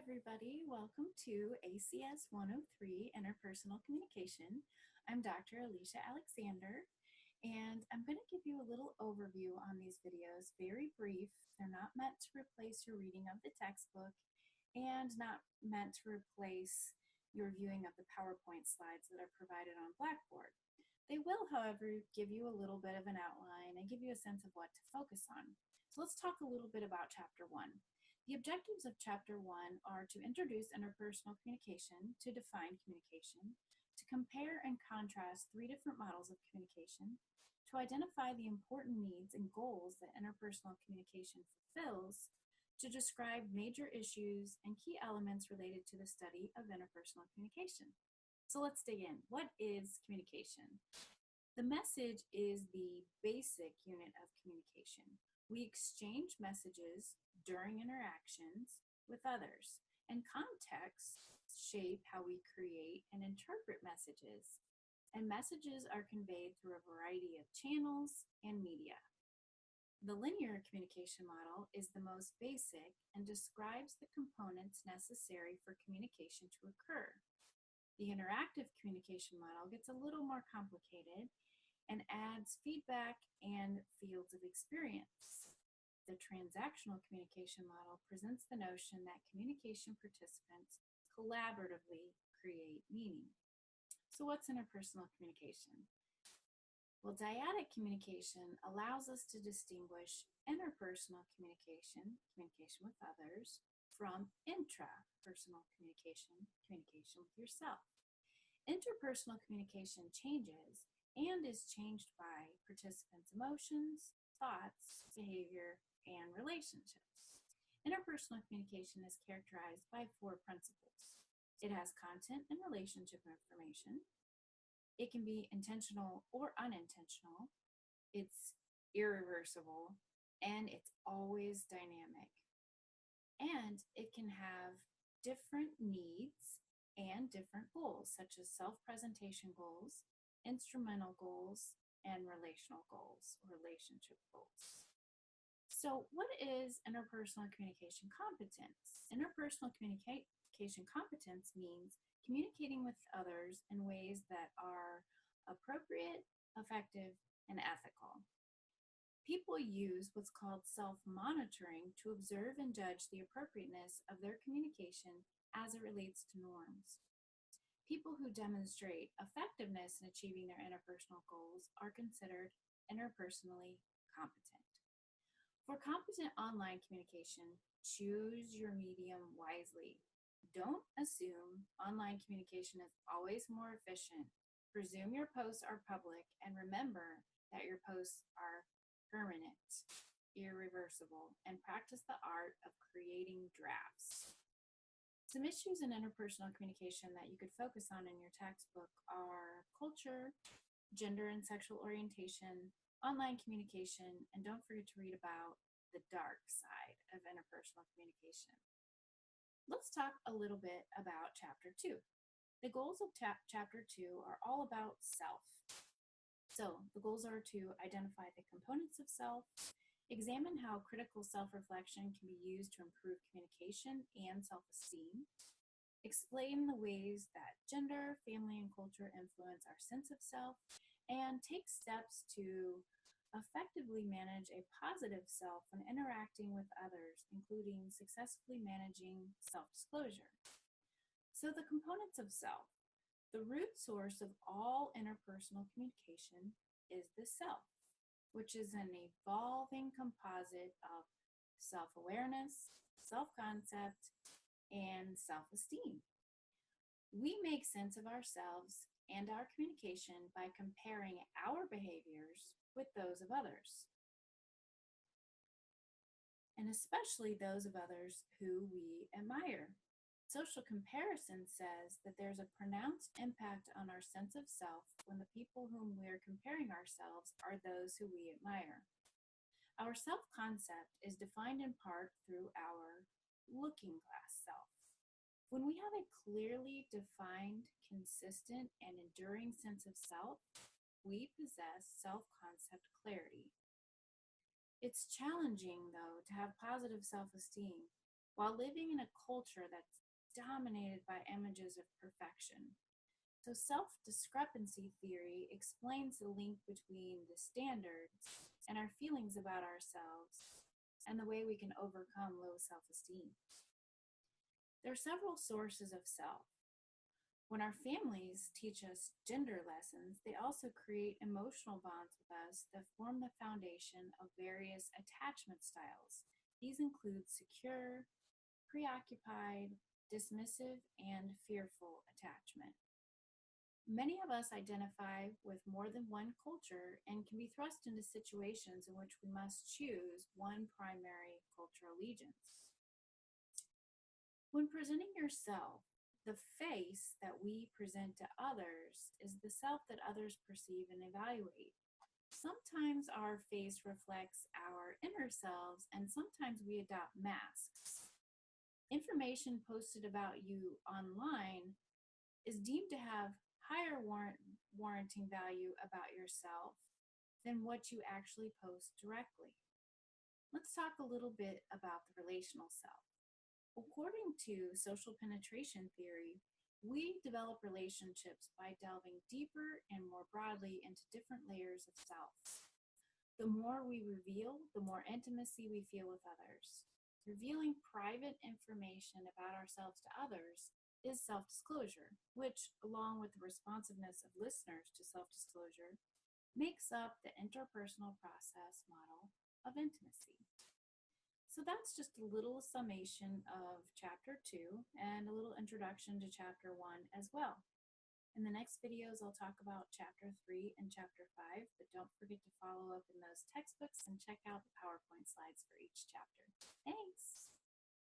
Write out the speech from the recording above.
everybody. Welcome to ACS 103 Interpersonal Communication. I'm Dr. Alicia Alexander, and I'm going to give you a little overview on these videos, very brief. They're not meant to replace your reading of the textbook and not meant to replace your viewing of the PowerPoint slides that are provided on Blackboard. They will, however, give you a little bit of an outline and give you a sense of what to focus on. So let's talk a little bit about Chapter 1. The objectives of Chapter 1 are to introduce interpersonal communication, to define communication, to compare and contrast three different models of communication, to identify the important needs and goals that interpersonal communication fulfills, to describe major issues and key elements related to the study of interpersonal communication. So let's dig in. What is communication? The message is the basic unit of communication. We exchange messages during interactions with others, and contexts shape how we create and interpret messages. And messages are conveyed through a variety of channels and media. The linear communication model is the most basic and describes the components necessary for communication to occur. The interactive communication model gets a little more complicated and adds feedback and fields of experience. The transactional communication model presents the notion that communication participants collaboratively create meaning. So what's interpersonal communication? Well, dyadic communication allows us to distinguish interpersonal communication, communication with others, from intrapersonal communication, communication with yourself. Interpersonal communication changes and is changed by participants' emotions, thoughts, behavior, and relationships. Interpersonal communication is characterized by four principles. It has content and relationship information. It can be intentional or unintentional. It's irreversible, and it's always dynamic. And it can have different needs and different goals, such as self-presentation goals, instrumental goals, and relational goals, relationship goals. So what is interpersonal communication competence? Interpersonal communication competence means communicating with others in ways that are appropriate, effective, and ethical. People use what's called self-monitoring to observe and judge the appropriateness of their communication as it relates to norms. People who demonstrate effectiveness in achieving their interpersonal goals are considered interpersonally competent. For competent online communication, choose your medium wisely. Don't assume online communication is always more efficient. Presume your posts are public, and remember that your posts are permanent, irreversible, and practice the art of creating drafts. Some issues in interpersonal communication that you could focus on in your textbook are culture, gender and sexual orientation, online communication, and don't forget to read about the dark side of interpersonal communication. Let's talk a little bit about Chapter 2. The goals of Chapter 2 are all about self. So the goals are to identify the components of self, examine how critical self-reflection can be used to improve communication and self-esteem, explain the ways that gender, family, and culture influence our sense of self, and take steps to effectively manage a positive self when interacting with others, including successfully managing self-disclosure. So the components of self. The root source of all interpersonal communication is the self, which is an evolving composite of self-awareness, self-concept, and self-esteem. We make sense of ourselves and our communication by comparing our behaviors with those of others, and especially those of others who we admire. Social comparison says that there's a pronounced impact on our sense of self when the people whom we're comparing ourselves are those who we admire. Our self-concept is defined in part through our looking glass self. When we have a clearly defined, consistent, and enduring sense of self, we possess self-concept clarity. It's challenging, though, to have positive self-esteem while living in a culture that's dominated by images of perfection. So, self discrepancy theory explains the link between the standards and our feelings about ourselves and the way we can overcome low self esteem. There are several sources of self. When our families teach us gender lessons, they also create emotional bonds with us that form the foundation of various attachment styles. These include secure, preoccupied, dismissive, and fearful attachment. Many of us identify with more than one culture and can be thrust into situations in which we must choose one primary cultural allegiance. When presenting yourself, the face that we present to others is the self that others perceive and evaluate. Sometimes our face reflects our inner selves, and sometimes we adopt masks. Information posted about you online is deemed to have higher warranting value about yourself than what you actually post directly. Let's talk a little bit about the relational self. According to social penetration theory, we develop relationships by delving deeper and more broadly into different layers of self. The more we reveal, the more intimacy we feel with others. Revealing private information about ourselves to others is self disclosure, which, along with the responsiveness of listeners to self disclosure, makes up the interpersonal process model of intimacy. So that's just a little summation of Chapter 2 and a little introduction to Chapter 1 as well. In the next videos, I'll talk about Chapter 3 and Chapter 5, but don't forget to follow up in those textbooks and check out the PowerPoint slides for each chapter. Thanks!